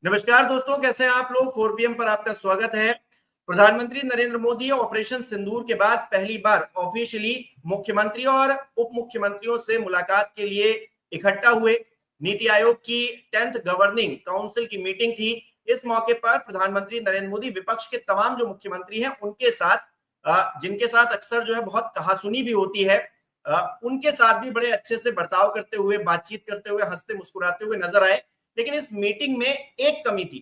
नमस्कार दोस्तों, कैसे हैं आप लोग। 4 PM पर आपका स्वागत है। प्रधानमंत्री नरेंद्र मोदी ऑपरेशन सिंदूर के बाद पहली बार ऑफिशियली मुख्यमंत्री और उप मुख्यमंत्रियों से मुलाकात के लिए इकट्ठा हुए। नीति आयोग की 10th गवर्निंग काउंसिल की मीटिंग थी। इस मौके पर प्रधानमंत्री नरेंद्र मोदी विपक्ष के तमाम जो मुख्यमंत्री हैं उनके साथ, जिनके साथ अक्सर जो है बहुत कहासुनी भी होती है, उनके साथ भी बड़े अच्छे से बर्ताव करते हुए, बातचीत करते हुए, हंसते मुस्कुराते हुए नजर आए। लेकिन इस मीटिंग में एक कमी थी।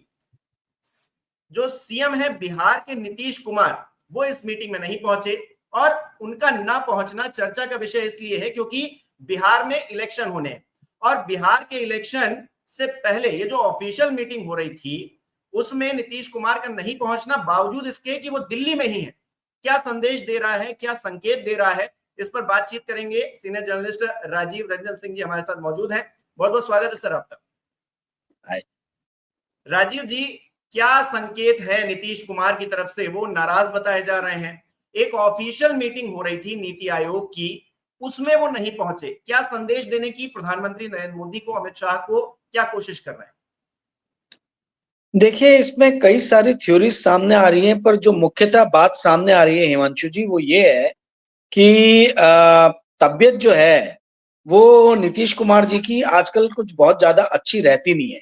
जो सीएम है बिहार के नीतीश कुमार, वो इस मीटिंग में नहीं पहुंचे। और उनका ना पहुंचना चर्चा का विषय इसलिए है क्योंकि बिहार में इलेक्शन होने हैं। और बिहार के इलेक्शन से पहले ये जो ऑफिशियल मीटिंग हो रही थी उसमें नीतीश कुमार का नहीं पहुंचना, बावजूद इसके कि वो दिल्ली में ही है, क्या संदेश दे रहा है, क्या संकेत दे रहा है, इस पर बातचीत करेंगे। सीनियर जर्नलिस्ट राजीव रंजन सिंह जी हमारे साथ मौजूद हैं। बहुत बहुत स्वागत है सर आपका। राजीव जी, क्या संकेत है नीतीश कुमार की तरफ से? वो नाराज बताए जा रहे हैं। एक ऑफिशियल मीटिंग हो रही थी नीति आयोग की, उसमें वो नहीं पहुंचे। क्या संदेश देने की प्रधानमंत्री नरेंद्र मोदी को, अमित शाह को क्या कोशिश कर रहे हैं? देखिए, इसमें कई सारी थ्योरीज सामने आ रही हैं, पर जो मुख्यतः बात सामने आ रही है हिमांशु जी, वो ये है कि तबीयत जो है वो नीतीश कुमार जी की आजकल कुछ बहुत ज्यादा अच्छी रहती नहीं है।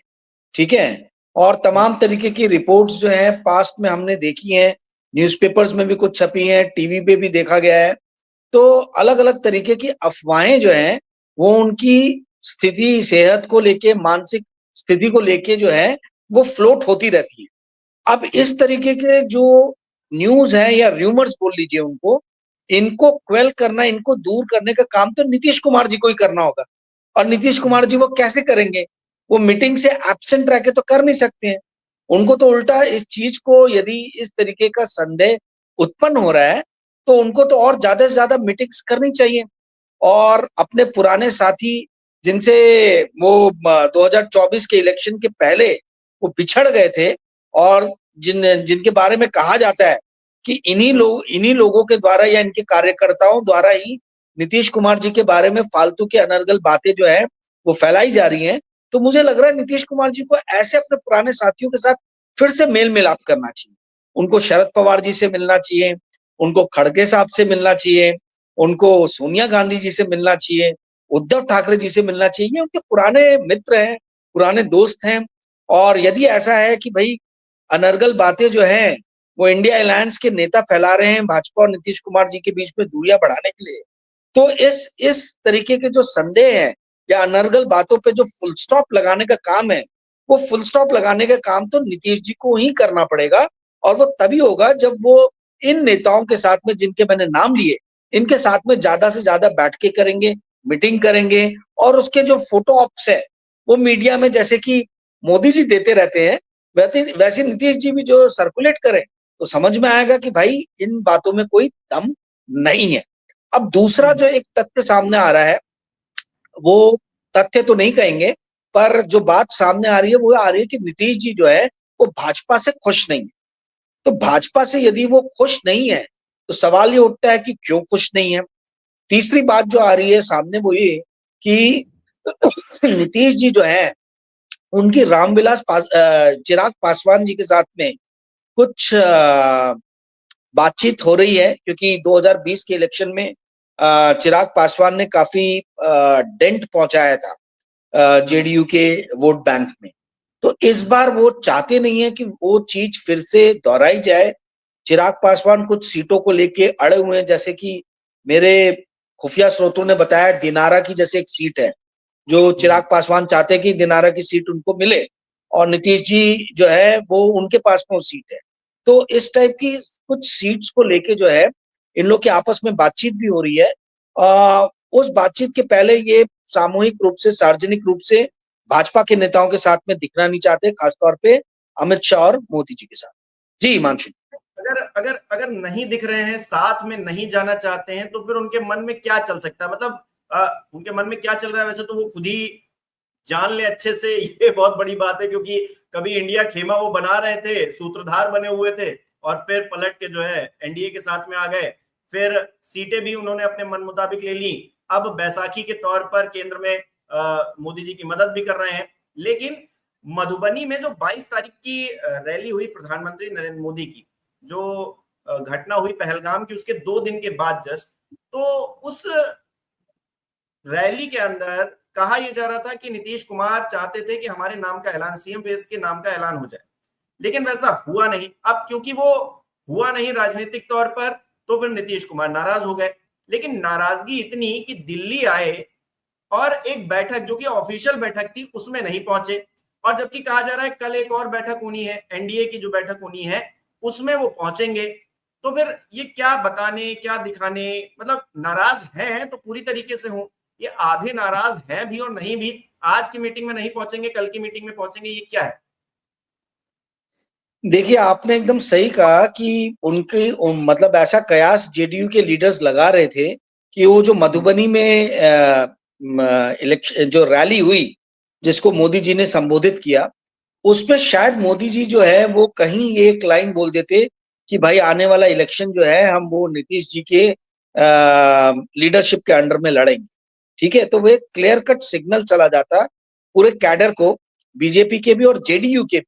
ठीक है। और तमाम तरीके की रिपोर्ट्स जो है पास्ट में हमने देखी हैं, न्यूज़पेपर्स में भी कुछ छपी हैं, टीवी पे भी देखा गया है। तो अलग अलग तरीके की अफवाहें जो हैं वो उनकी स्थिति, सेहत को लेके, मानसिक स्थिति को लेके जो है वो फ्लोट होती रहती है। अब इस तरीके के जो न्यूज है या र्यूमर्स बोल लीजिए उनको, इनको क्वेल करना, इनको दूर करने का काम तो नीतीश कुमार जी को ही करना होगा। और नीतीश कुमार जी वो कैसे करेंगे? वो मीटिंग से एब्सेंट रह के तो कर नहीं सकते हैं। उनको तो उल्टा इस चीज को, यदि इस तरीके का संदेह उत्पन्न हो रहा है तो उनको तो और ज्यादा से ज्यादा मीटिंग्स करनी चाहिए। और अपने पुराने साथी जिनसे वो 2024 के इलेक्शन के पहले वो बिछड़ गए थे, और जिनके बारे में कहा जाता है कि इन्हीं लोगों के द्वारा या इनके कार्यकर्ताओं द्वारा ही नीतीश कुमार जी के बारे में फालतू के अनर्गल बातें जो है वो फैलाई जा रही हैं। तो मुझे लग रहा है नीतीश कुमार जी को ऐसे अपने पुराने साथियों के साथ फिर से मेल मिलाप करना चाहिए। उनको शरद पवार जी से मिलना चाहिए, उनको खड़गे साहब से मिलना चाहिए, उनको सोनिया गांधी जी से मिलना चाहिए, उद्धव ठाकरे जी से मिलना चाहिए। ये उनके पुराने मित्र हैं, पुराने दोस्त हैं। और यदि ऐसा है कि भाई अनर्गल बातें जो हैं वो इंडिया अलायंस के नेता फैला रहे हैं भाजपा और नीतीश कुमार जी के बीच में दूरियां बढ़ाने के लिए, तो इस तरीके के जो संदेह है या अनर्गल बातों पे जो फुल स्टॉप लगाने का काम है, वो फुल स्टॉप लगाने का काम तो नीतीश जी को ही करना पड़ेगा। और वो तभी होगा जब वो इन नेताओं के साथ में, जिनके मैंने नाम लिए, इनके साथ में ज्यादा से ज्यादा बैठकें करेंगे, मीटिंग करेंगे। और उसके जो फोटो ऑप्स है वो मीडिया में, जैसे कि मोदी जी देते रहते हैं, वैसे नीतीश जी भी जो सर्कुलेट करें, तो समझ में आएगा कि भाई इन बातों में कोई दम नहीं है। अब दूसरा जो एक तथ्य सामने आ रहा है, वो तथ्य तो नहीं कहेंगे, पर जो बात सामने आ रही है वो आ रही है कि नीतीश जी जो है वो भाजपा से खुश नहीं है। तो भाजपा से यदि वो खुश नहीं है तो सवाल ये उठता है कि क्यों खुश नहीं है। तीसरी बात जो आ रही है सामने वो ये कि नीतीश जी जो है उनकी चिराग पासवान जी के साथ में कुछ बातचीत हो रही है, क्योंकि 2020 के इलेक्शन में चिराग पासवान ने काफी डेंट पहुंचाया था जेडीयू के वोट बैंक में। तो इस बार वो चाहते नहीं है कि वो चीज फिर से दोहराई जाए। चिराग पासवान कुछ सीटों को लेके अड़े हुए हैं, जैसे कि मेरे खुफिया स्रोतों ने बताया दिनारा की जैसे एक सीट है जो चिराग पासवान चाहते हैं कि दिनारा की सीट उनको मिले, और नीतीश जी जो है वो उनके पास में वो सीट है। तो इस टाइप की कुछ सीट्स को लेके जो है इन लोग के आपस में बातचीत भी हो रही है। उस बातचीत के पहले ये सामूहिक रूप से, सार्वजनिक रूप से भाजपा के नेताओं के साथ में दिखना नहीं चाहते, खासतौर पे अमित शाह और मोदी जी के साथ। जी हिमांशु। अगर अगर अगर नहीं दिख रहे हैं, साथ में नहीं जाना चाहते हैं, तो फिर उनके मन में क्या चल सकता है? मतलब उनके मन में क्या चल रहा है वैसे तो वो खुद ही जान ले अच्छे से। ये बहुत बड़ी बात है क्योंकि कभी इंडिया खेमा वो बना रहे थे, सूत्रधार बने हुए थे, और फिर पलट के जो है एनडीए के साथ में आ गए। फिर सीटें भी उन्होंने अपने मन मुताबिक ले ली। अब बैसाखी के तौर पर केंद्र में मोदी जी की मदद भी कर रहे हैं। लेकिन मधुबनी में जो 22 तारीख की रैली हुई प्रधानमंत्री नरेंद्र मोदी की, जो घटना हुई पहलगाम की उसके 2 दिन के बाद जस्ट, तो उस रैली के अंदर कहा यह जा रहा था कि नीतीश कुमार चाहते थे कि हमारे नाम का ऐलान, सीएम फेस के नाम का ऐलान हो जाए, लेकिन वैसा हुआ नहीं। अब क्योंकि वो हुआ नहीं राजनीतिक तौर पर, तो फिर नीतीश कुमार नाराज हो गए। लेकिन नाराजगी इतनी कि दिल्ली आए और एक बैठक जो कि ऑफिशियल बैठक थी उसमें नहीं पहुंचे, और जबकि कहा जा रहा है कल एक और बैठक होनी है, एनडीए की जो बैठक होनी है उसमें वो पहुंचेंगे। तो फिर ये क्या बताने क्या दिखाने, मतलब नाराज हैं तो पूरी तरीके से हो, ये आधे नाराज हैं भी और नहीं भी, आज की मीटिंग में नहीं पहुंचेंगे कल की मीटिंग में पहुंचेंगे, ये क्या है? देखिए, आपने एकदम सही कहा कि उनके मतलब ऐसा कयास जेडीयू के लीडर्स लगा रहे थे कि वो जो मधुबनी में इलेक्शन जो रैली हुई, जिसको मोदी जी ने संबोधित किया, उसमें शायद मोदी जी जो है वो कहीं एक लाइन बोल देते कि भाई आने वाला इलेक्शन जो है हम वो नीतीश जी के लीडरशिप के अंडर में लड़ेंगे। ठीक है, तो वो एक क्लियर कट सिग्नल चला जाता पूरे कैडर को, बीजेपी के भी और जेडीयू के भी,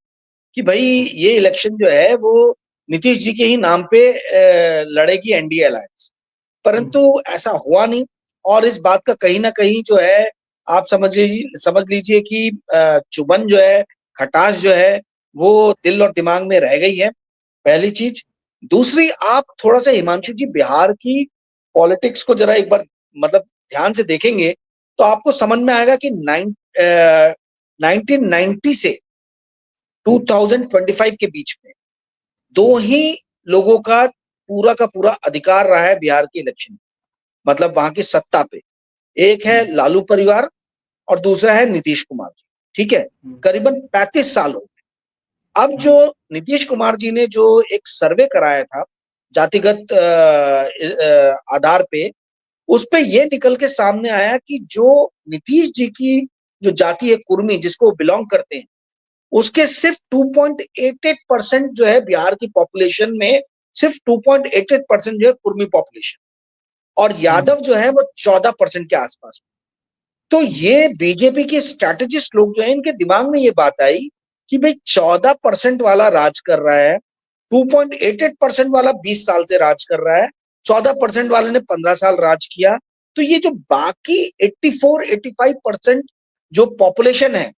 कि भाई ये इलेक्शन जो है वो नीतीश जी के ही नाम पे लड़ेगी एनडीए अलायंस। परंतु ऐसा हुआ नहीं, और इस बात का कहीं ना कहीं जो है आप समझ लीजिए कि चुभन जो है, खटास जो है, वो दिल और दिमाग में रह गई है, पहली चीज। दूसरी, आप थोड़ा सा हिमांशु जी बिहार की पॉलिटिक्स को जरा एक बार मतलब ध्यान से देखेंगे तो आपको समझ में आएगा कि 1990 से 2025 के बीच में दो ही लोगों का पूरा अधिकार रहा है बिहार के इलेक्शन, मतलब वहां की सत्ता पे। एक है लालू परिवार और दूसरा है नीतीश कुमार जी। ठीक है, करीबन 35 साल हो गए। अब जो नीतीश कुमार जी ने जो एक सर्वे कराया था जातिगत आधार पे, उस पे ये निकल के सामने आया कि जो नीतीश जी की जो जाति है कुर्मी, जिसको वो बिलोंग करते हैं, उसके सिर्फ 2.88% जो है बिहार की पॉपुलेशन में, सिर्फ 2.88% जो है कुर्मी पॉपुलेशन, और यादव जो है वो 14% के आसपास। तो ये बीजेपी के स्ट्रैटेजिस्ट लोग जो है, इनके दिमाग में ये बात आई कि भाई 14% वाला राज कर रहा है, 2.88% वाला 20 साल से राज कर रहा है, 14% वाले ने 15 साल राज किया, तो ये जो बाकी 84-85% जो पॉपुलेशन है,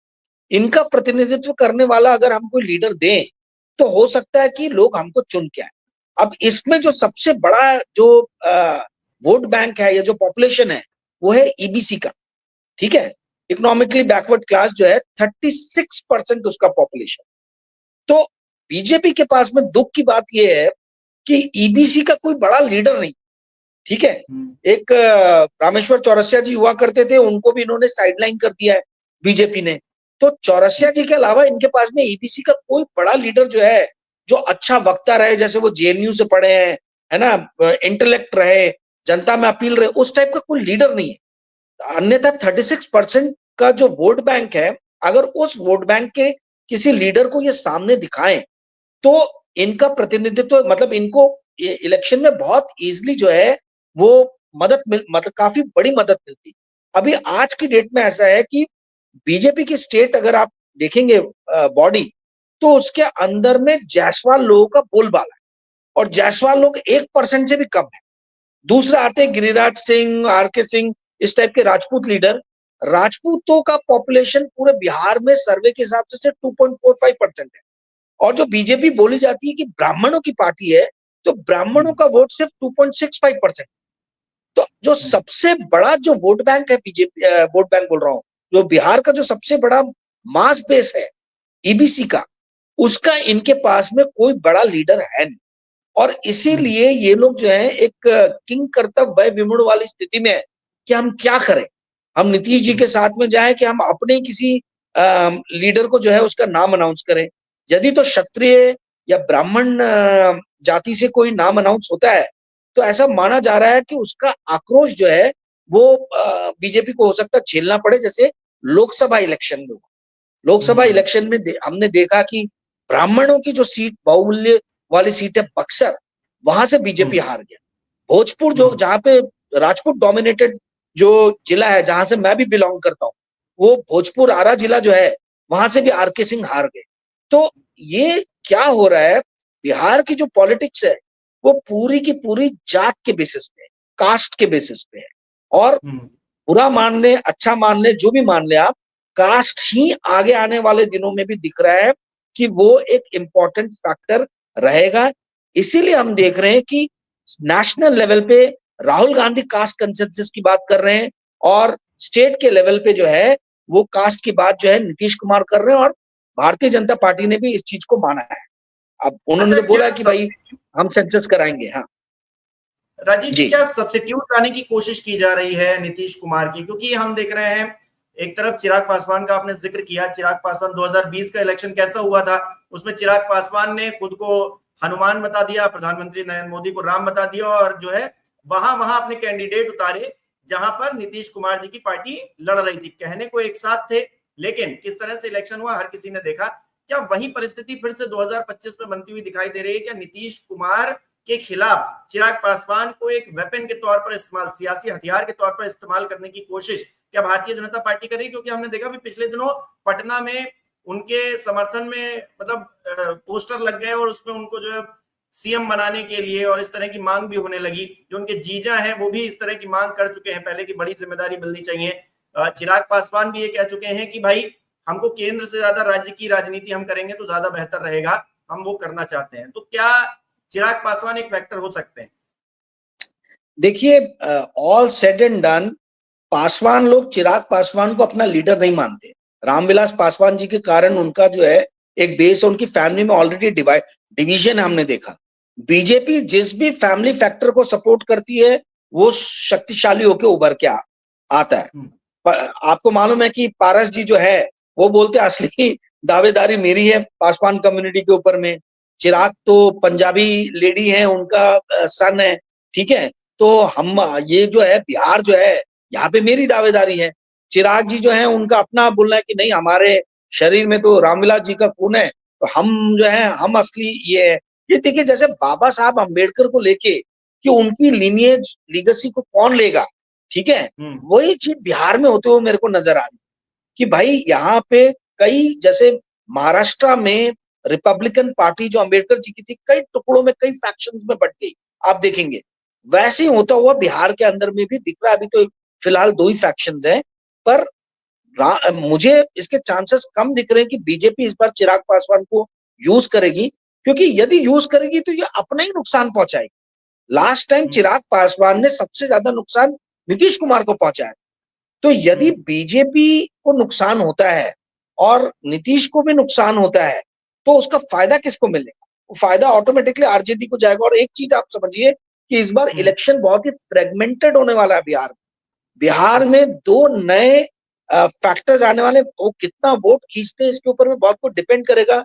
इनका प्रतिनिधित्व करने वाला अगर हम कोई लीडर दें तो हो सकता है कि लोग हमको चुन के आए। अब इसमें जो सबसे बड़ा जो वोट बैंक है या जो पॉपुलेशन है, वो है ईबीसी का। ठीक है, इकोनॉमिकली बैकवर्ड क्लास जो है 36% उसका पॉपुलेशन। तो बीजेपी के पास में दुख की बात यह है कि ईबीसी का कोई बड़ा लीडर नहीं। ठीक है, एक रामेश्वर चौरसिया जी हुआ करते थे, उनको भी इन्होंने साइडलाइन कर दिया है बीजेपी ने। तो चौरसिया जी के अलावा इनके पास में ईबीसी का कोई बड़ा लीडर जो है, जो अच्छा वक्ता रहे, जैसे वो जेएनयू से पढ़े हैं, है ना, इंटेलेक्ट रहे, जनता में अपील रहे, उस टाइप का कोई लीडर नहीं है। अन्यथा 36% का जो वोट बैंक है, अगर उस वोट बैंक के किसी लीडर को ये सामने दिखाएं तो इनका प्रतिनिधित्व, मतलब इनको इलेक्शन में बहुत इजीली जो है वो मतलब काफी बड़ी मदद मिलती। अभी आज की डेट में ऐसा है कि बीजेपी की स्टेट अगर आप देखेंगे बॉडी, तो उसके अंदर में जायसवाल लोगों का बोलबाला है, और जायसवाल लोग 1% से भी कम है। दूसरा आते हैं गिरिराज सिंह, आरके सिंह, इस टाइप के राजपूत लीडर। राजपूतों का पॉपुलेशन पूरे बिहार में सर्वे के हिसाब से 2.45% है, और जो बीजेपी बोली जाती है कि ब्राह्मणों की पार्टी है, तो ब्राह्मणों का वोट सिर्फ 2.65%। तो जो सबसे बड़ा जो वोट बैंक है, बीजेपी वोट बैंक बोल रहा हूं, जो बिहार का जो सबसे बड़ा मास बेस है ईबीसी का, उसका इनके पास में कोई बड़ा लीडर है नहीं। और इसीलिए ये लोग जो है एक किंग कर्तव्य वय विमूढ़ वाली स्थिति में है कि हम क्या करें, हम नीतीश जी के साथ में जाएं कि हम अपने किसी लीडर को जो है उसका नाम अनाउंस करें। यदि तो क्षत्रिय या ब्राह्मण जाति से कोई नाम अनाउंस होता है, तो ऐसा माना जा रहा है कि उसका आक्रोश जो है वो बीजेपी को हो सकता है झेलना पड़े, जैसे लोकसभा इलेक्शन में हुआ। लोकसभा इलेक्शन में हमने देखा कि ब्राह्मणों की जो सीट, बहुमूल्य वाली सीट है बक्सर, वहां से बीजेपी हार गया। भोजपुर, जो जहां पे राजपूत डोमिनेटेड जो जिला है, जहां से मैं भी बिलोंग करता हूँ, वो भोजपुर आरा जिला जो है, वहां से भी आरके सिंह हार गए। तो ये क्या हो रहा है, बिहार की जो पॉलिटिक्स है वो पूरी की पूरी जात के बेसिस पे, कास्ट के बेसिस पे है। और बुरा मान ले, अच्छा मान ले, जो भी मान ले आप, कास्ट ही आगे आने वाले दिनों में भी दिख रहा है कि वो एक इंपॉर्टेंट फैक्टर रहेगा। इसीलिए हम देख रहे हैं कि नेशनल लेवल पे राहुल गांधी कास्ट कंसेंसस की बात कर रहे हैं और स्टेट के लेवल पे जो है वो कास्ट की बात जो है नीतीश कुमार कर रहे हैं, और भारतीय जनता पार्टी ने भी इस चीज को माना है। अब उन्होंने अच्छा, तो बोला कि भाई हम सेंसस कराएंगे। हाँ राजीव जी, जी। क्या सब्स्टिट्यूट लाने की कोशिश की जा रही है नीतीश कुमार की? क्योंकि हम देख रहे हैं, एक तरफ चिराग पासवान का आपने जिक्र किया, चिराग पासवान 2020 का इलेक्शन कैसा हुआ था, उसमें चिराग पासवान ने खुद को हनुमान बता दिया, प्रधानमंत्री नरेंद्र मोदी को राम बता दिया, और जो है वहां वहां अपने कैंडिडेट उतारे जहां पर नीतीश कुमार जी की पार्टी लड़ रही थी। कहने को एक साथ थे, लेकिन किस तरह से इलेक्शन हुआ हर किसी ने देखा। क्या वही परिस्थिति फिर से 2025 में बनती हुई दिखाई दे रही है? क्या नीतीश कुमार के खिलाफ चिराग पासवान को एक वेपन के तौर पर इस्तेमाल, सियासी हथियार के तौर पर इस्तेमाल करने की कोशिश क्या भारतीय जनता पार्टी करेगी? क्योंकि हमने देखा भी पिछले दिनों पटना में उनके समर्थन में मतलब पोस्टर लग गए और उसमें उनको जो है सीएम बनाने के लिए और इस तरह की मांग भी होने लगी। जो उनके जीजा हैं वो भी इस तरह की मांग कर चुके हैं पहले की बड़ी जिम्मेदारी मिलनी चाहिए। चिराग पासवान भी ये कह चुके हैं कि भाई हमको केंद्र से ज्यादा राज्य की राजनीति हम करेंगे तो ज्यादा बेहतर रहेगा, हम वो करना चाहते हैं। तो क्या चिराग पासवान एक फैक्टर हो सकते हैं? देखिए, all said and done, Paswan लोग चिराग पासवान को अपना लीडर नहीं मानते। रामविलास पासवान जी के कारण उनका जो है एक बेस, उनकी फैमिली में ऑलरेडी डिवीजन हमने देखा। बीजेपी जिस भी फैमिली फैक्टर को सपोर्ट करती है वो शक्तिशाली होकर उभर के आता है। पर आपको मालूम है कि पारस जी जो है वो बोलते असली दावेदारी मेरी है पासवान कम्युनिटी के ऊपर में। चिराग तो पंजाबी लेडी है, उनका सन है, ठीक है। तो हम ये जो है बिहार जो है यहाँ पे मेरी दावेदारी है। चिराग जी जो है उनका अपना बोलना है कि नहीं, हमारे शरीर में तो रामविलास जी का खून है, तो हम जो है हम असली ये है। ये देखिए, जैसे बाबा साहब अम्बेडकर को लेके कि उनकी लीनिएज लीगेसी को कौन लेगा, ठीक है, वही चीज बिहार में होते हुए मेरे को नजर आ रही कि भाई यहाँ पे कई, जैसे महाराष्ट्र में रिपब्लिकन पार्टी जो अम्बेडकर जी की थी कई टुकड़ों में, कई फैक्शंस में बट गई, आप देखेंगे। वैसे ही होता हुआ बिहार के अंदर में भी दिख रहा है। अभी तो फिलहाल 2 ही फैक्शंस हैं, पर मुझे इसके चांसेस कम दिख रहे हैं कि बीजेपी इस बार चिराग पासवान को यूज करेगी, क्योंकि यदि यूज करेगी तो ये अपना ही नुकसान पहुंचाएगी। लास्ट टाइम चिराग पासवान ने सबसे ज्यादा नुकसान नीतीश कुमार को पहुंचाया। तो यदि बीजेपी को नुकसान होता है और नीतीश को भी नुकसान होता है तो उसका फायदा किसको मिलेगा? वो फायदा ऑटोमेटिकली आरजेडी को जाएगा। और एक चीज आप समझिए कि इस बार इलेक्शन बहुत ही फ्रेगमेंटेड होने वाला है बिहार में। बिहार में 2 नए फैक्टर्स आने वाले, वो कितना वोट खींचते हैं इसके ऊपर में बहुत कुछ डिपेंड करेगा।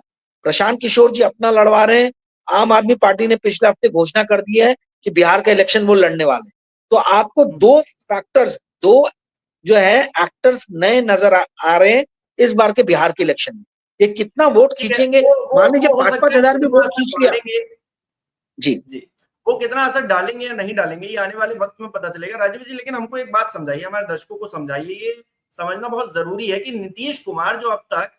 प्रशांत किशोर जी अपना लड़वा रहे हैं, आम आदमी पार्टी ने पिछले हफ्ते घोषणा कर दी है कि बिहार का इलेक्शन वो लड़ने वाले। तो आपको 2 फैक्टर्स, 2 जो है एक्टर्स नए नजर आ रहे हैं इस बार के बिहार के इलेक्शन में। ये कितना वोट खींचेंगे, मान लीजिए 5-5 हजार भी वोट खींच लिया जी जी, वो कितना असर डालेंगे या नहीं डालेंगे ये आने वाले वक्त में पता चलेगा। राजीव जी, लेकिन हमको एक बात समझाइए, हमारे दर्शकों को समझाइए, ये समझना बहुत जरूरी है कि नीतीश कुमार जो अब तक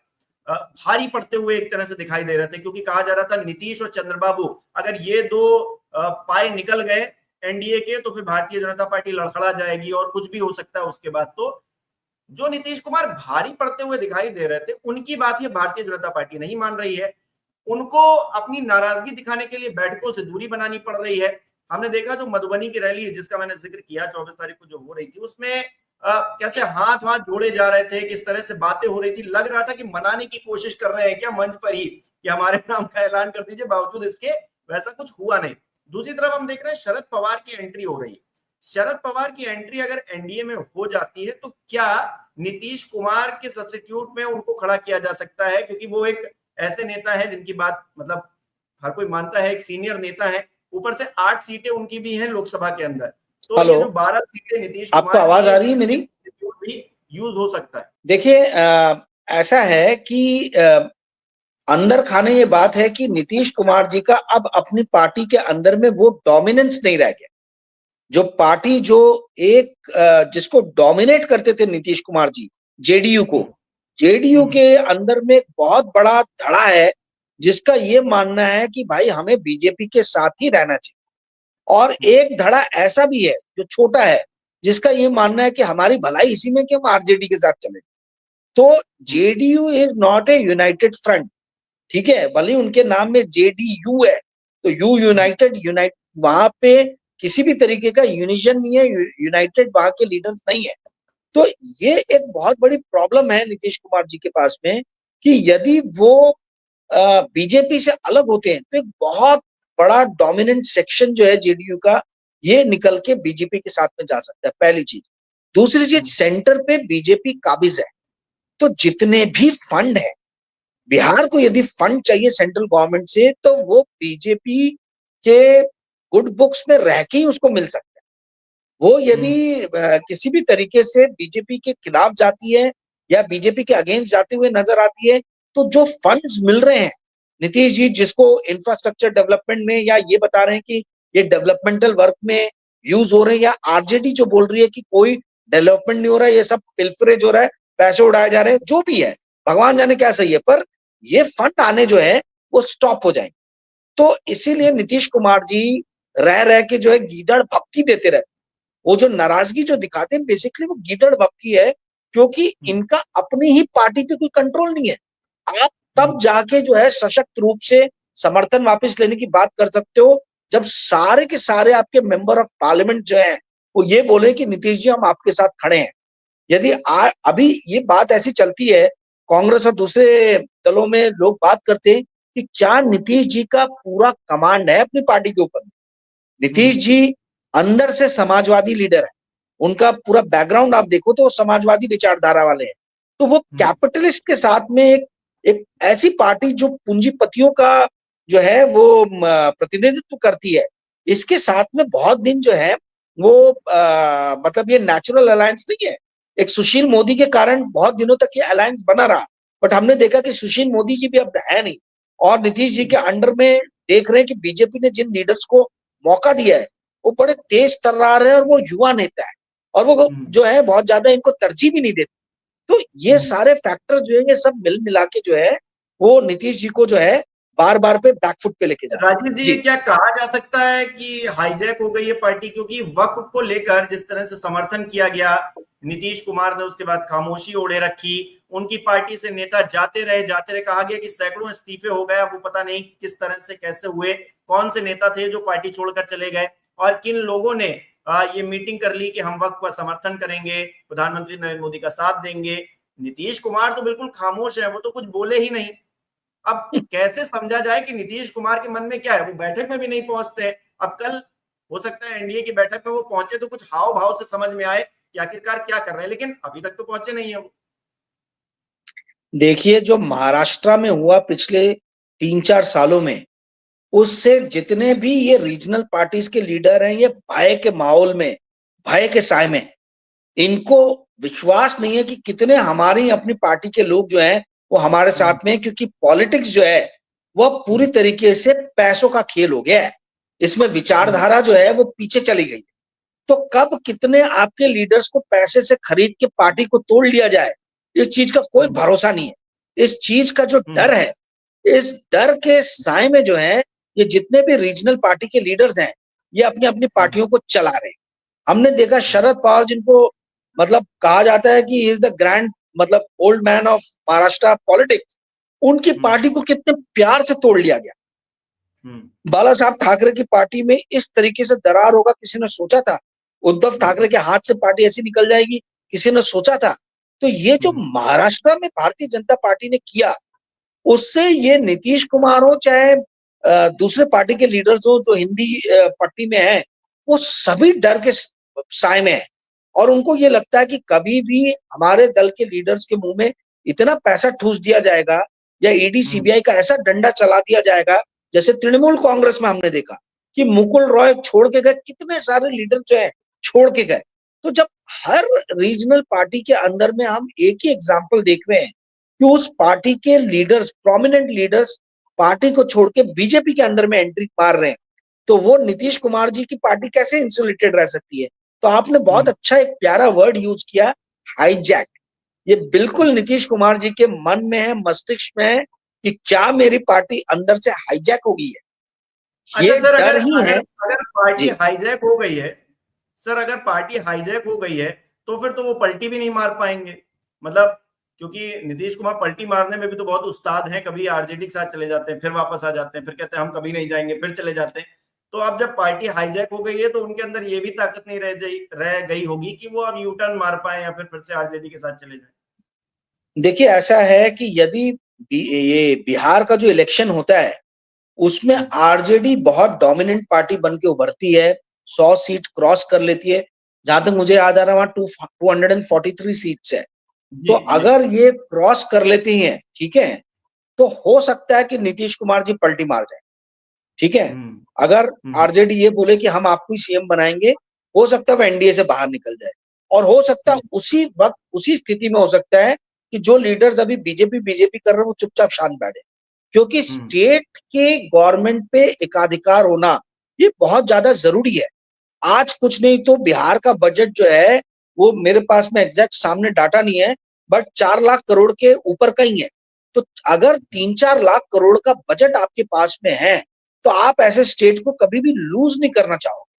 भारी पड़ते हुए एक तरह से दिखाई दे रहे थे, क्योंकि कहा जा रहा था नीतीश और चंद्रबाबू अगर ये 2 पाए निकल गए एनडीए के तो फिर भारतीय जनता पार्टी लड़खड़ा जाएगी और कुछ भी हो सकता है उसके बाद। तो जो नीतीश कुमार भारी पड़ते हुए दिखाई दे रहे थे उनकी बात ये भारतीय जनता पार्टी नहीं मान रही है। उनको अपनी नाराजगी दिखाने के लिए बैठकों से दूरी बनानी पड़ रही है। हमने देखा जो मधुबनी की रैली जिसका मैंने जिक्र किया 24 तारीख को जो हो रही थी, उसमें कैसे हाथ हाथ जोड़े जा रहे थे, किस तरह से बातें हो रही थी, लग रहा था कि मनाने की कोशिश कर रहे हैं क्या मंच पर ही कि हमारे नाम का ऐलान कर दीजिए, बावजूद इसके वैसा कुछ हुआ नहीं। दूसरी तरफ हम देख रहे हैं शरद पवार की एंट्री हो रही है। शरद पवार की एंट्री अगर एनडीए में हो जाती है तो क्या नीतीश कुमार के सब्स्टिट्यूट में उनको खड़ा किया जा सकता है? क्योंकि वो एक ऐसे नेता है जिनकी बात मतलब हर कोई मानता है, एक सीनियर नेता है, ऊपर से 8 सीटें उनकी भी हैं लोकसभा के अंदर। तो ये जो 12 सीटें नीतीश आपको कुमार आवाज आ रही है मेरी? भी यूज हो सकता है। देखिए, ऐसा है कि अंदर खाने ये बात है कि नीतीश कुमार जी का अब अपनी पार्टी के अंदर में वो डोमिनेंस नहीं रह गया। जो पार्टी जो एक जिसको डोमिनेट करते थे नीतीश कुमार जी, जेडीयू को, जेडीयू के अंदर में एक बहुत बड़ा धड़ा है जिसका ये मानना है कि भाई हमें बीजेपी के साथ ही रहना चाहिए, और एक धड़ा ऐसा भी है जो छोटा है जिसका ये मानना है कि हमारी भलाई इसी में कि हम आरजेडी के साथ चले। तो JDU is not a United front, ठीक है, भले उनके नाम में जेडीयू है, तो यू यूनाइटेड वहां पे किसी भी तरीके का यूनिजन नहीं है, यूनाइटेड वहां के लीडर्स नहीं है। तो ये एक बहुत बड़ी प्रॉब्लम है नीतीश कुमार जी के पास में कि यदि वो बीजेपी से अलग होते हैं तो एक बहुत बड़ा डोमिनेंट सेक्शन जो है जेडीयू का, ये निकल के बीजेपी के साथ में जा सकता है, पहली चीज। दूसरी चीज, सेंटर पे बीजेपी काबिज है, तो जितने भी फंड है, बिहार को यदि फंड चाहिए सेंट्रल गवर्नमेंट से तो वो बीजेपी के गुड बुक्स में रह के ही उसको मिल सकता है। वो यदि किसी भी तरीके से बीजेपी के खिलाफ जाती है या बीजेपी के अगेंस्ट जाते हुए नजर आती है, तो जो फंड्स मिल रहे हैं नीतीश जी, जिसको इंफ्रास्ट्रक्चर डेवलपमेंट में या ये बता रहे हैं कि ये डेवलपमेंटल वर्क में यूज हो रहे हैं, या आरजेडी जो बोल रही है कि कोई डेवलपमेंट नहीं हो रहा है, ये सब पिलफरेज हो रहा है, पैसे उड़ाए जा रहे हैं, जो भी है भगवान जाने क्या सही है, पर ये फंड आने जो है वो स्टॉप हो जाएंगे। तो इसीलिए नीतीश कुमार जी रह रह के जो है गीदड़ भपकी देते रहे। वो जो नाराजगी जो दिखाते हैं बेसिकली वो गीदड़ भपकी है, क्योंकि इनका अपनी ही पार्टी पे कोई कंट्रोल नहीं है। आप तब जाके जो है सशक्त रूप से समर्थन वापस लेने की बात कर सकते हो जब सारे के सारे आपके मेंबर ऑफ पार्लियामेंट जो है वो ये बोले कि नीतीश जी हम आपके साथ खड़े हैं। यदि अभी ये बात ऐसी चलती है, कांग्रेस और दूसरे दलों में लोग बात करते हैं कि क्या नीतीश जी का पूरा कमांड है अपनी पार्टी के ऊपर। नीतीश जी अंदर से समाजवादी लीडर है, उनका पूरा बैकग्राउंड आप देखो तो समाजवादी विचारधारा वाले हैं। तो वो कैपिटलिस्ट के साथ में एक ऐसी पार्टी जो पूंजीपतियों का जो है वो प्रतिनिधित्व करती है, इसके साथ में बहुत दिन जो है वो मतलब ये नेचुरल अलायंस नहीं है। एक सुशील मोदी के कारण बहुत दिनों तक ये अलायंस बना रहा, बट हमने देखा कि सुशील मोदी जी भी अब है नहीं, और नीतीश जी के अंडर में देख रहे हैं कि बीजेपी ने जिन लीडर्स को मौका दिया है वो बड़े तेज तर्रार है, और वो युवा नेता है, और वो जो है बहुत ज्यादा इनको तरजीह भी नहीं देते। तो ये सारे फैक्टर्स जो है ये सब मिल मिला के जो है वो नीतीश जी को जो है बार बार पे बैकफुट पे लेके जा रहे राजीव जी, ये क्या कहा जा सकता है कि हाईजैक हो गई है पार्टी? क्योंकि वक्फ को लेकर जिस तरह से समर्थन किया गया, नीतीश कुमार ने उसके बाद खामोशी ओढ़े रखी, उनकी पार्टी से नेता जाते रहे, कहा गया कि सैकड़ों इस्तीफे हो गए, अब वो पता नहीं किस तरह से कैसे हुए, कौन से नेता थे जो पार्टी छोड़कर चले गए, और किन लोगों ने ये मीटिंग कर ली कि हम वक्फ का समर्थन करेंगे, प्रधानमंत्री नरेंद्र मोदी का साथ देंगे। नीतीश कुमार तो बिल्कुल खामोश है, वो तो कुछ बोले ही नहीं। अब हैं। कैसे समझा जाए कि नीतीश कुमार के मन में क्या है? वो बैठक में भी नहीं पहुंचते। अब कल हो सकता है एनडीए की बैठक में वो पहुंचे तो कुछ हाव भाव से समझ में आए कि आखिरकार क्या कर रहे हैं, लेकिन अभी तक तो पहुंचे नहीं है वो। देखिए, जो महाराष्ट्र में हुआ पिछले 3-4 सालों में, उससे जितने भी ये रीजनल पार्टीज के लीडर हैं, ये भय के माहौल में, भय के साए में, इनको विश्वास नहीं है कि कितने हमारी अपनी पार्टी के लोग जो हैं वो हमारे साथ में, क्योंकि पॉलिटिक्स जो है वह पूरी तरीके से पैसों का खेल हो गया है। इसमें विचारधारा जो है वो पीछे चली गई। तो कब कितने आपके लीडर्स को पैसे से खरीद के पार्टी को तोड़ लिया जाए, इस चीज का कोई भरोसा नहीं है। इस चीज का जो डर है, इस डर के साए में जो है ये जितने भी रीजनल पार्टी के लीडर्स हैं ये अपनी अपनी पार्टियों को चला रहे हैं। हमने देखा शरद पवार, जिनको मतलब कहा जाता है कि इज द ग्रैंड मतलब old man of Maharashtra politics, उनकी पार्टी को कितने प्यार से तोड़ लिया गया। बाला साहब ठाकरे की पार्टी में इस तरीके से दरार होगा किसी ने सोचा था? उद्धव ठाकरे के हाथ से पार्टी ऐसी निकल जाएगी किसी ने सोचा था? तो ये जो महाराष्ट्र में भारतीय जनता पार्टी ने किया, उससे ये नीतीश कुमार हो चाहे दूसरे पार्टी के लीडर्स हो जो हिंदी पट्टी में है, वो सभी डर के साए में है, और उनको ये लगता है कि कभी भी हमारे दल के लीडर्स के मुंह में इतना पैसा ठूस दिया जाएगा या ईडी सीबीआई का ऐसा डंडा चला दिया जाएगा, जैसे तृणमूल कांग्रेस में हमने देखा कि मुकुल रॉय छोड़ के गए, कितने सारे लीडर जो है छोड़ के गए। तो जब हर रीजनल पार्टी के अंदर में हम एक ही एग्जाम्पल देख रहे हैं कि उस पार्टी के लीडर्स, प्रोमिनेंट लीडर्स पार्टी को छोड़ के बीजेपी के अंदर में एंट्री मार रहे हैं, तो वो नीतीश कुमार जी की पार्टी कैसे इंसुलेटेड रह सकती है? तो आपने बहुत अच्छा एक प्यारा वर्ड यूज किया, हाईजैक। ये बिल्कुल नीतीश कुमार जी के मन में है, मस्तिष्क में है कि क्या मेरी पार्टी अंदर से हाईजैक हो गई है, अच्छा ये सर, डर अगर ही अगर है। अगर पार्टी जी हाईजैक हो गई है, सर अगर पार्टी हाईजैक हो गई है तो फिर तो वो पलटी भी नहीं मार पाएंगे। मतलब क्योंकि नीतीश कुमार पलटी मारने में भी तो बहुत उस्ताद हैं, कभी आरजेडी के साथ चले जाते हैं, फिर वापस आ जाते हैं, फिर कहते हैं हम कभी नहीं जाएंगे, फिर चले जाते हैं। तो अब जब पार्टी हाईजैक हो गई है तो उनके अंदर ये भी ताकत नहीं रह गई होगी कि वो अब यू टर्न मार पाए या फिर से आरजेडी के साथ चले जाए। देखिए, ऐसा है कि यदि ये बिहार का जो इलेक्शन होता है उसमें आरजेडी बहुत डोमिनेंट पार्टी बन के उभरती है, 100 सीट क्रॉस कर लेती है। जहां तक मुझे याद आ रहा है वहां 243 सीट्स है। तो जी जी। अगर ये क्रॉस कर लेती हैं, ठीक है, तो हो सकता है कि नीतीश कुमार जी पलटी मार जाए। ठीक है, हम्म अगर हम्म आरजेडी ये बोले कि हम आपको ही सीएम बनाएंगे, हो सकता है वो एनडीए से बाहर निकल जाए। और हो सकता है हम्म उसी वक्त उसी स्थिति में हो सकता है कि जो लीडर्स अभी बीजेपी बीजेपी कर रहे हैं वो चुपचाप शांत बैठे, क्योंकि हम्म स्टेट के गवर्नमेंट पे एकाधिकार होना ये बहुत ज्यादा जरूरी है। आज कुछ नहीं तो बिहार का बजट जो है वो मेरे पास में एग्जैक्ट सामने डाटा नहीं है, बट 4 लाख करोड़ के ऊपर का ही है। तो अगर 3-4 लाख करोड़ का बजट आपके पास में है तो आप ऐसे स्टेट को कभी भी लूज नहीं करना चाहोगे।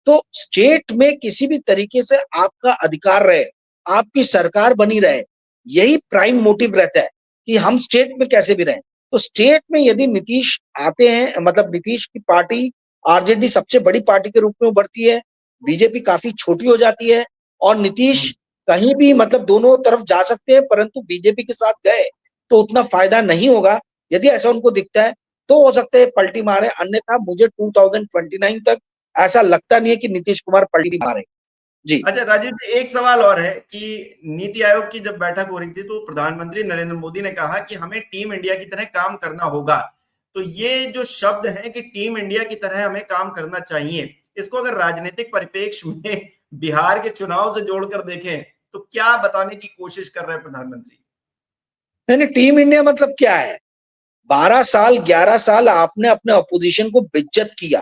तो स्टेट में किसी भी तरीके से आपका अधिकार रहे, आपकी सरकार बनी रहे, यही प्राइम मोटिव रहता है कि हम स्टेट में कैसे भी रहें। तो स्टेट में यदि नीतीश आते हैं, मतलब नीतीश की पार्टी, आरजेडी सबसे बड़ी पार्टी के रूप में उभरती है, बीजेपी काफी छोटी हो जाती है, और नीतीश हम्म। कहीं भी मतलब दोनों तरफ जा सकते हैं, परंतु बीजेपी के साथ गए तो उतना फायदा नहीं होगा। यदि ऐसा उनको दिखता है तो हो सकता है पलटी मारे, अन्यथा मुझे 2029 तक ऐसा लगता नहीं है कि नीतीश कुमार पलटी मारे। जी अच्छा राजीव जी, एक सवाल और है कि नीति आयोग की जब बैठक हो रही थी तो प्रधानमंत्री नरेंद्र मोदी ने कहा कि हमें टीम इंडिया की तरह काम करना होगा। तो ये जो शब्द है कि टीम इंडिया की तरह हमें काम करना चाहिए, इसको अगर राजनीतिक परिप्रेक्ष्य में बिहार के चुनाव से जोड़कर देखें तो क्या बताने की कोशिश कर रहे हैं प्रधानमंत्री? मैंने टीम इंडिया मतलब क्या है? 12 साल 11 साल आपने अपने अपोजिशन को बेइज्जत किया,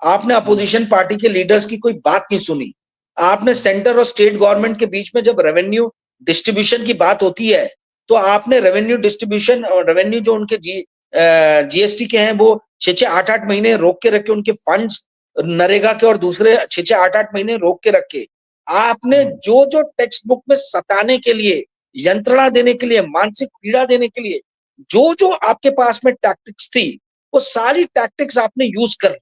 आपने हम्म अपोजिशन पार्टी के लीडर्स की कोई बात नहीं सुनी, आपने हम्म सेंटर और स्टेट गवर्नमेंट के बीच में जब रेवेन्यू डिस्ट्रीब्यूशन की बात होती है तो आपने रेवेन्यू डिस्ट्रीब्यूशन और रेवेन्यू जो उनके जीएसटी के हैं वो 6-6 8-8 महीने रोक के रखे, उनके फंड्स नरेगा के और दूसरे 6-6 8-8 महीने रोक के रखे। आपने हम्म जो जो टेक्स्ट बुक में सताने के लिए, यंत्रणा देने के लिए, मानसिक पीड़ा देने के लिए जो जो आपके पास में टैक्टिक्स थी, वो सारी टैक्टिक्स आपने यूज कर,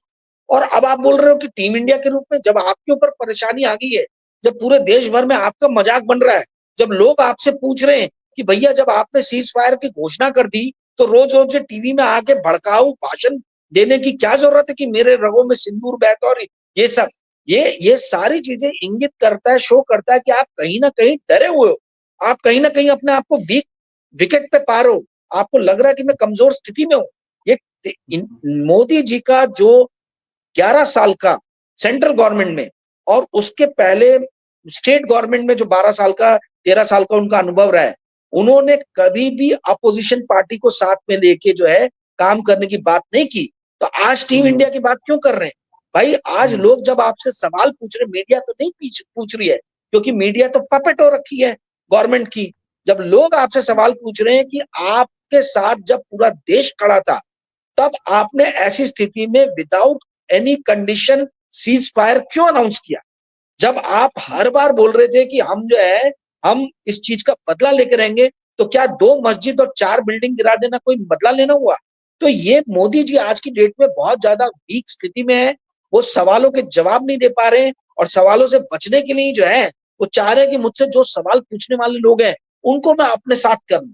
और अब आप बोल रहे हो कि टीम इंडिया के रूप में, जब आपके ऊपर परेशानी आ गई है, जब पूरे देश भर में आपका मजाक बन रहा है, जब लोग आपसे पूछ रहे हैं कि भैया जब आपने सीज फायर की घोषणा कर दी तो रोज रोज टीवी में आके भड़काऊ भाषण देने की क्या जरूरत है कि मेरे रगों में सिंदूर बहता, और ये सब, ये सारी चीजें इंगित करता है, शो करता है कि आप कहीं ना कहीं डरे हुए हो, आप कहीं ना कहीं अपने आप को वीक विकेट पे पा रहे हो, आपको लग रहा है कि मैं कमजोर स्थिति में हूं। ये मोदी जी का जो 11 साल का सेंट्रल गवर्नमेंट में और उसके पहले स्टेट गवर्नमेंट में जो 12 साल का 13 साल का उनका अनुभव रहा है, उन्होंने कभी भी अपोजिशन पार्टी को साथ में लेके जो है काम करने की बात नहीं की। तो आज टीम हम्म इंडिया की बात क्यों कर रहे हैं भाई? आज हम्म लोग जब आपसे सवाल पूछ रहे, मीडिया तो नहीं पूछ रही है, क्योंकि मीडिया तो पपेट हो रखी है गवर्नमेंट की। जब लोग आपसे सवाल पूछ रहे हैं कि आपके साथ जब पूरा देश खड़ा था, तब आपने ऐसी स्थिति में without any condition cease fire क्यों अनाउंस किया? जब आप हर बार बोल रहे थे कि हम जो है हम इस चीज का बदला लेकर रहेंगे, तो क्या 2 मस्जिद और 4 बिल्डिंग गिरा देना कोई बदला लेना हुआ? तो ये मोदी जी आज की डेट में बहुत ज्यादा वीक स्थिति में है, वो सवालों के जवाब नहीं दे पा रहे हैं, और सवालों से बचने के लिए जो है वो चाह रहे हैं कि मुझसे जो सवाल पूछने वाले लोग हैं उनको मैं अपने साथ कर लूं।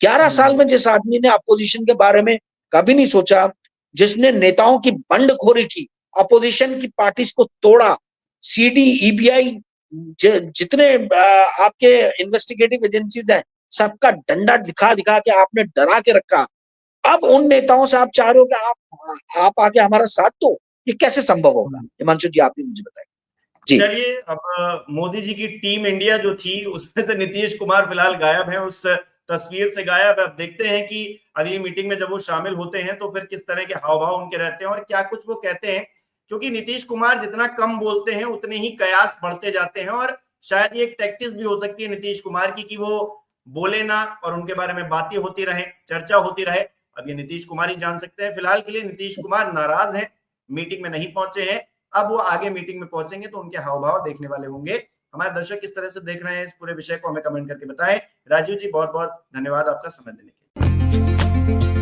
11 साल हम्म में जिस आदमी ने अपोजिशन के बारे में कभी नहीं सोचा, जिसने नेताओं की बंडखोरी की, अपोजिशन की पार्टीज को तोड़ा, सीडी ईबीआई जितने आपके इन्वेस्टिगेटिव एजेंसीज हैं सबका डंडा दिखा दिखा के आपने डरा के रखा, अब उन नेताओं से आप चाह रहे हो कि आप आके हमारा साथ दो, ये कैसे संभव होगा? हम्म। हिमांशु जी आप ही मुझे बताइए। जी चलिए, अब मोदी जी की टीम इंडिया जो थी उसमें से नीतीश कुमार फिलहाल गायब है, उस तस्वीर से गायब है। अब देखते हैं कि अगली मीटिंग में जब वो शामिल होते हैं तो फिर किस तरह के हाव भाव उनके रहते हैं और क्या कुछ वो कहते हैं, क्योंकि नीतीश कुमार जितना कम बोलते हैं उतने ही कयास बढ़ते जाते हैं और शायद ये एक टैक्टिस भी हो सकती है नीतीश कुमार की कि वो बोले ना और उनके बारे में बातें होती रहे, चर्चा होती रहे। अब ये नीतीश कुमार ही जान सकते हैं। फिलहाल के लिए नीतीश कुमार नाराज हैं, मीटिंग में नहीं पहुंचे हैं। अब वो आगे मीटिंग में पहुंचेंगे तो उनके हाव भाव देखने वाले होंगे। हमारे दर्शक किस तरह से देख रहे हैं इस पूरे विषय को, हमें कमेंट करके बताएं। राजीव जी, बहुत बहुत धन्यवाद आपका समय देने के लिए।